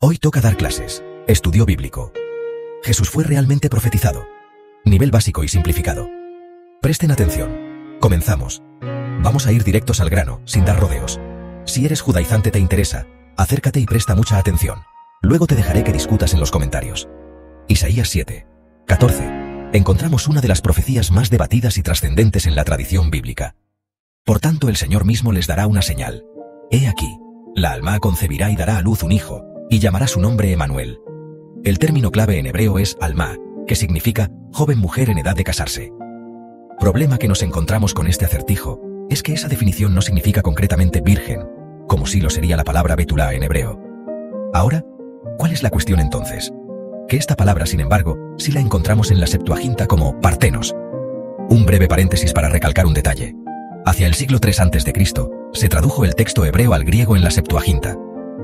Hoy toca dar clases. Estudio bíblico. Jesús fue realmente profetizado. Nivel básico y simplificado. Presten atención. Comenzamos. Vamos a ir directos al grano, sin dar rodeos. Si eres judaizante te interesa, acércate y presta mucha atención. Luego te dejaré que discutas en los comentarios. Isaías 7, 14. Encontramos una de las profecías más debatidas y trascendentes en la tradición bíblica. Por tanto, el Señor mismo les dará una señal. He aquí, la Alma concebirá y dará a luz un hijo, y llamará su nombre Emanuel. El término clave en hebreo es Alma, que significa joven mujer en edad de casarse. Problema que nos encontramos con este acertijo es que esa definición no significa concretamente virgen, como sí lo sería la palabra betulá en hebreo. Ahora, ¿cuál es la cuestión entonces? Que esta palabra, sin embargo, sí la encontramos en la Septuaginta como partenos. Un breve paréntesis para recalcar un detalle. Hacia el siglo III a.C., se tradujo el texto hebreo al griego en la Septuaginta,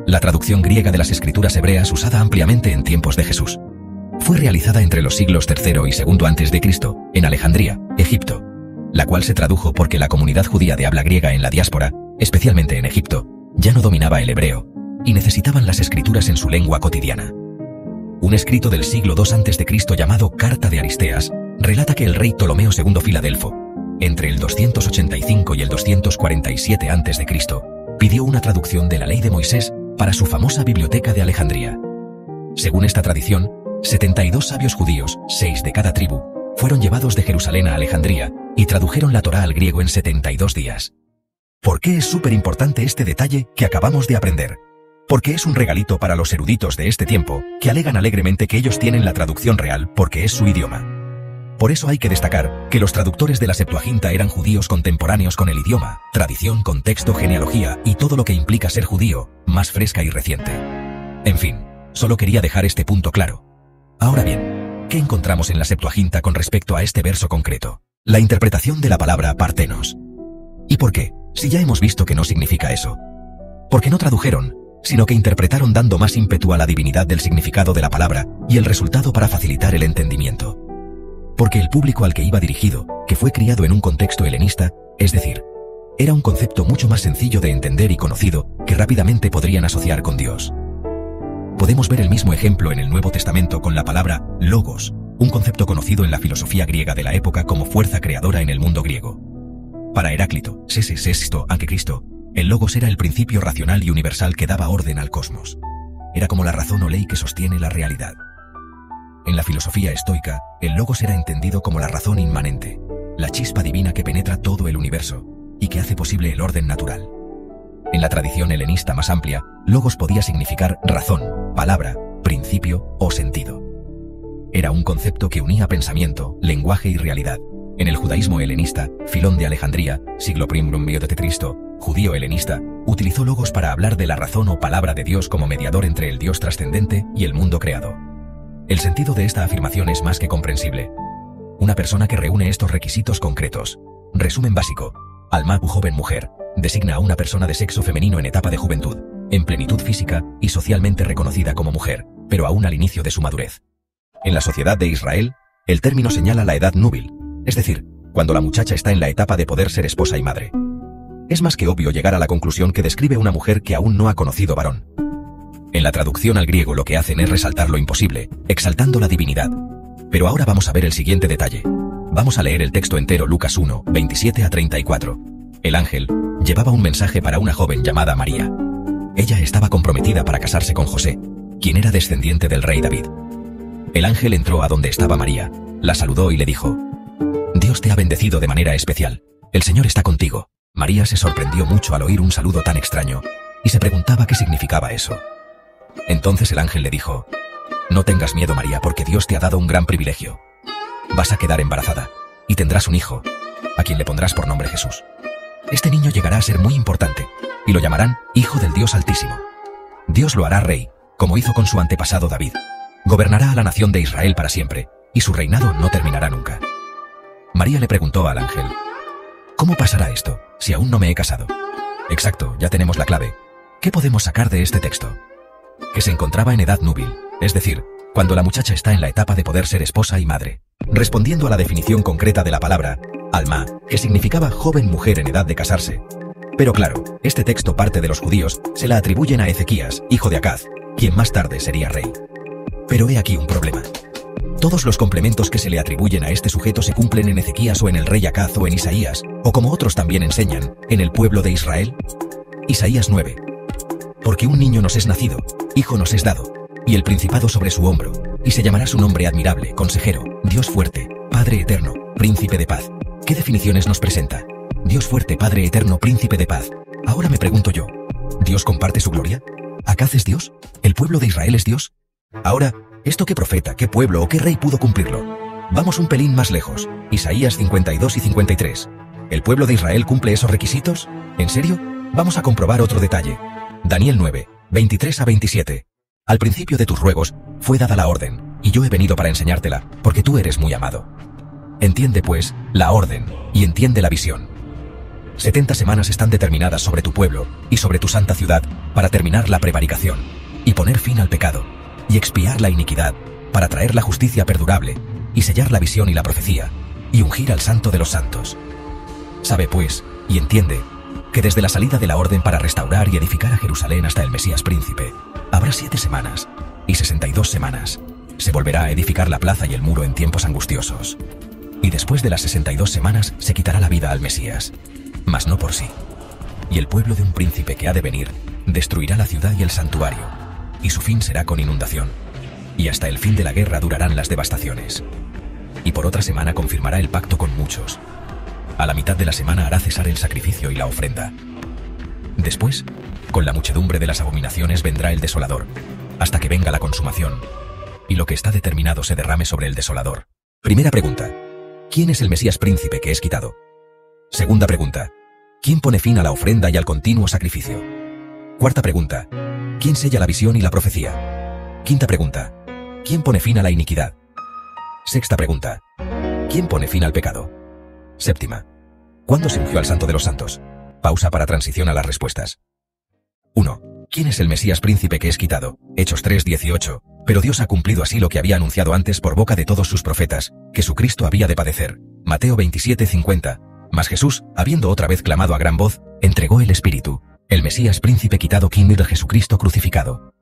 la traducción griega de las escrituras hebreas usada ampliamente en tiempos de Jesús. Fue realizada entre los siglos III y II a.C., en Alejandría, Egipto, la cual se tradujo porque la comunidad judía de habla griega en la diáspora, especialmente en Egipto, ya no dominaba el hebreo, y necesitaban las escrituras en su lengua cotidiana. Un escrito del siglo II a.C. llamado Carta de Aristeas relata que el rey Ptolomeo II Filadelfo, entre el 285 y el 247 a.C., pidió una traducción de la ley de Moisés para su famosa biblioteca de Alejandría. Según esta tradición, 72 sabios judíos, 6 de cada tribu, fueron llevados de Jerusalén a Alejandría y tradujeron la Torá al griego en 72 días. ¿Por qué es súper importante este detalle que acabamos de aprender? Porque es un regalito para los eruditos de este tiempo, que alegan alegremente que ellos tienen la traducción real porque es su idioma. Por eso hay que destacar que los traductores de la Septuaginta eran judíos contemporáneos con el idioma, tradición, contexto, genealogía y todo lo que implica ser judío, más fresca y reciente. En fin, solo quería dejar este punto claro. Ahora bien, ¿qué encontramos en la Septuaginta con respecto a este verso concreto? La interpretación de la palabra partenos. ¿Y por qué? Si ya hemos visto que no significa eso. Porque no tradujeron, sino que interpretaron dando más ímpetu a la divinidad del significado de la palabra y el resultado para facilitar el entendimiento. Porque el público al que iba dirigido, que fue criado en un contexto helenista, es decir, era un concepto mucho más sencillo de entender y conocido que rápidamente podrían asociar con Dios. Podemos ver el mismo ejemplo en el Nuevo Testamento con la palabra logos, un concepto conocido en la filosofía griega de la época como fuerza creadora en el mundo griego. Para Heráclito, Sexto a.C., el logos era el principio racional y universal que daba orden al cosmos. Era como la razón o ley que sostiene la realidad. En la filosofía estoica, el logos era entendido como la razón inmanente, la chispa divina que penetra todo el universo y que hace posible el orden natural. En la tradición helenista más amplia, logos podía significar razón, palabra, principio o sentido. Era un concepto que unía pensamiento, lenguaje y realidad. En el judaísmo helenista, Filón de Alejandría, siglo I a.C., judío helenista, utilizó logos para hablar de la razón o palabra de Dios como mediador entre el Dios trascendente y el mundo creado. El sentido de esta afirmación es más que comprensible. Una persona que reúne estos requisitos concretos. Resumen básico. Alma u joven mujer, designa a una persona de sexo femenino en etapa de juventud, en plenitud física y socialmente reconocida como mujer, pero aún al inicio de su madurez. En la sociedad de Israel, el término señala la edad núbil, es decir, cuando la muchacha está en la etapa de poder ser esposa y madre. Es más que obvio llegar a la conclusión que describe una mujer que aún no ha conocido varón. En la traducción al griego lo que hacen es resaltar lo imposible, exaltando la divinidad. Pero ahora vamos a ver el siguiente detalle. Vamos a leer el texto entero Lucas 1, 27 a 34. El ángel llevaba un mensaje para una joven llamada María. Ella estaba comprometida para casarse con José, quien era descendiente del rey David. El ángel entró a donde estaba María, la saludó y le dijo: Dios te ha bendecido de manera especial, el Señor está contigo. María se sorprendió mucho al oír un saludo tan extraño, y se preguntaba qué significaba eso. Entonces el ángel le dijo: No tengas miedo, María, porque Dios te ha dado un gran privilegio. Vas a quedar embarazada, y tendrás un hijo, a quien le pondrás por nombre Jesús. Este niño llegará a ser muy importante, y lo llamarán Hijo del Dios Altísimo. Dios lo hará rey, como hizo con su antepasado David. Gobernará a la nación de Israel para siempre, y su reinado no terminará nunca. María le preguntó al ángel: ¿Cómo pasará esto, si aún no me he casado? Exacto, ya tenemos la clave. ¿Qué podemos sacar de este texto? Que se encontraba en edad núbil, es decir, cuando la muchacha está en la etapa de poder ser esposa y madre. Respondiendo a la definición concreta de la palabra, alma, que significaba joven mujer en edad de casarse. Pero claro, este texto parte de los judíos, se la atribuyen a Ezequías, hijo de Acaz, quien más tarde sería rey. Pero he aquí un problema. Todos los complementos que se le atribuyen a este sujeto se cumplen en Ezequías o en el rey Acaz o en Isaías, o como otros también enseñan, en el pueblo de Israel. Isaías 9. Porque un niño nos es nacido, hijo nos es dado, y el principado sobre su hombro, y se llamará su nombre admirable, consejero, Dios fuerte, Padre eterno, príncipe de paz. ¿Qué definiciones nos presenta? Dios fuerte, Padre eterno, príncipe de paz. Ahora me pregunto yo, ¿Dios comparte su gloria? ¿Acaz es Dios? ¿El pueblo de Israel es Dios? Ahora, ¿esto qué profeta, qué pueblo o qué rey pudo cumplirlo? Vamos un pelín más lejos. Isaías 52 y 53. ¿El pueblo de Israel cumple esos requisitos? ¿En serio? Vamos a comprobar otro detalle. Daniel 9, 23 a 27. Al principio de tus ruegos fue dada la orden, y yo he venido para enseñártela, porque tú eres muy amado. Entiende, pues, la orden, y entiende la visión. 70 semanas están determinadas sobre tu pueblo y sobre tu santa ciudad para terminar la prevaricación, y poner fin al pecado, y expiar la iniquidad, para traer la justicia perdurable, y sellar la visión y la profecía, y ungir al santo de los santos. Sabe pues, y entiende, que desde la salida de la orden para restaurar y edificar a Jerusalén hasta el Mesías príncipe, habrá 7 semanas, y 62 semanas. Se volverá a edificar la plaza y el muro en tiempos angustiosos. Y después de las 62 semanas se quitará la vida al Mesías, mas no por sí. Y el pueblo de un príncipe que ha de venir, destruirá la ciudad y el santuario, y su fin será con inundación. Y hasta el fin de la guerra durarán las devastaciones. Y por otra semana confirmará el pacto con muchos. A la mitad de la semana hará cesar el sacrificio y la ofrenda. Después, con la muchedumbre de las abominaciones vendrá el desolador, hasta que venga la consumación, y lo que está determinado se derrame sobre el desolador. Primera pregunta: ¿quién es el Mesías príncipe que es quitado? Segunda pregunta: ¿quién pone fin a la ofrenda y al continuo sacrificio? Cuarta pregunta: ¿quién sella la visión y la profecía? Quinta pregunta: ¿quién pone fin a la iniquidad? Sexta pregunta: ¿quién pone fin al pecado? Séptima: ¿cuándo se ungió al Santo de los Santos? Pausa para transición a las respuestas. 1. ¿Quién es el Mesías príncipe que es quitado? Hechos 3:18. Pero Dios ha cumplido así lo que había anunciado antes por boca de todos sus profetas, que su Cristo había de padecer. Mateo 27:50. Mas Jesús, habiendo otra vez clamado a gran voz, entregó el Espíritu. El Mesías príncipe quitado, ¿quién de Jesucristo crucificado?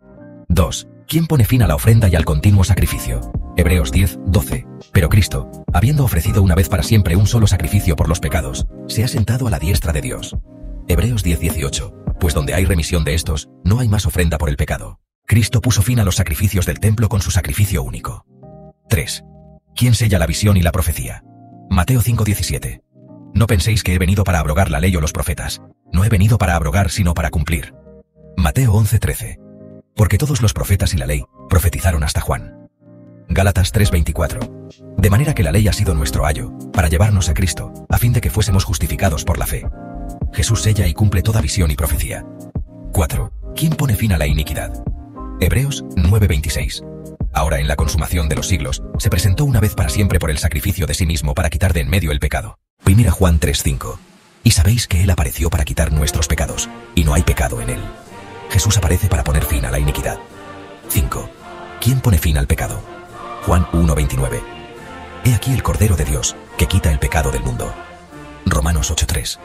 2. ¿Quién pone fin a la ofrenda y al continuo sacrificio? Hebreos 10:12. Pero Cristo, habiendo ofrecido una vez para siempre un solo sacrificio por los pecados, se ha sentado a la diestra de Dios. Hebreos 10:18. Pues donde hay remisión de estos, no hay más ofrenda por el pecado. Cristo puso fin a los sacrificios del templo con su sacrificio único. 3. ¿Quién sella la visión y la profecía? Mateo 5:17. No penséis que he venido para abrogar la ley o los profetas. No he venido para abrogar sino para cumplir. Mateo 11:13. Porque todos los profetas y la ley profetizaron hasta Juan. Gálatas 3:24. De manera que la ley ha sido nuestro ayo, para llevarnos a Cristo, a fin de que fuésemos justificados por la fe. Jesús sella y cumple toda visión y profecía. 4. ¿Quién pone fin a la iniquidad? Hebreos 9:26. Ahora en la consumación de los siglos, se presentó una vez para siempre por el sacrificio de sí mismo para quitar de en medio el pecado. Primera Juan 3:5. Y sabéis que Él apareció para quitar nuestros pecados, y no hay pecado en Él. Jesús aparece para poner fin a la iniquidad. 5. ¿Quién pone fin al pecado? Juan 1:29. He aquí el Cordero de Dios, que quita el pecado del mundo. Romanos 8:3.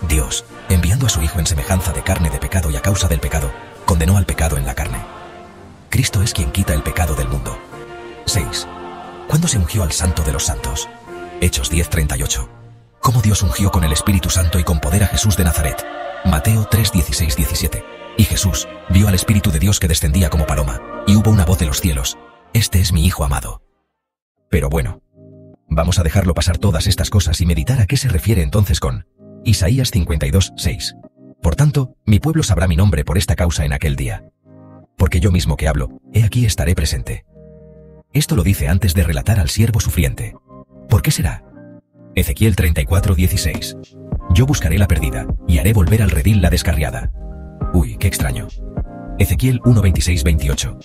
Dios, enviando a su Hijo en semejanza de carne de pecado y a causa del pecado, condenó al pecado en la carne. Cristo es quien quita el pecado del mundo. 6. ¿Cuándo se ungió al Santo de los Santos? Hechos 10:38. ¿Cómo Dios ungió con el Espíritu Santo y con poder a Jesús de Nazaret? Mateo 3:16-17. Y Jesús vio al Espíritu de Dios que descendía como paloma, y hubo una voz de los cielos: Este es mi Hijo amado. Pero bueno, vamos a dejarlo pasar todas estas cosas y meditar a qué se refiere entonces con Isaías 52:6. Por tanto, mi pueblo sabrá mi nombre por esta causa en aquel día. Porque yo mismo que hablo, he aquí estaré presente. Esto lo dice antes de relatar al siervo sufriente. ¿Por qué será? Ezequiel 34:16. Yo buscaré la perdida, y haré volver al redil la descarriada. Uy, qué extraño. Ezequiel 1:26-28.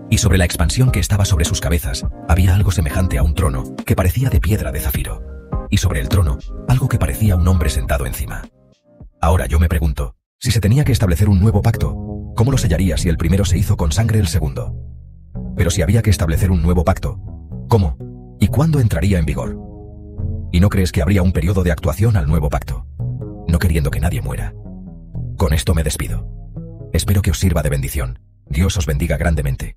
Y sobre la expansión que estaba sobre sus cabezas, había algo semejante a un trono, que parecía de piedra de zafiro. Y sobre el trono, algo que parecía un hombre sentado encima. Ahora yo me pregunto, si se tenía que establecer un nuevo pacto, ¿cómo lo sellaría si el primero se hizo con sangre el segundo? Pero si había que establecer un nuevo pacto, ¿cómo? ¿Y cuándo entraría en vigor? ¿Y no crees que habría un periodo de actuación al nuevo pacto? No queriendo que nadie muera. Con esto me despido. Espero que os sirva de bendición. Dios os bendiga grandemente.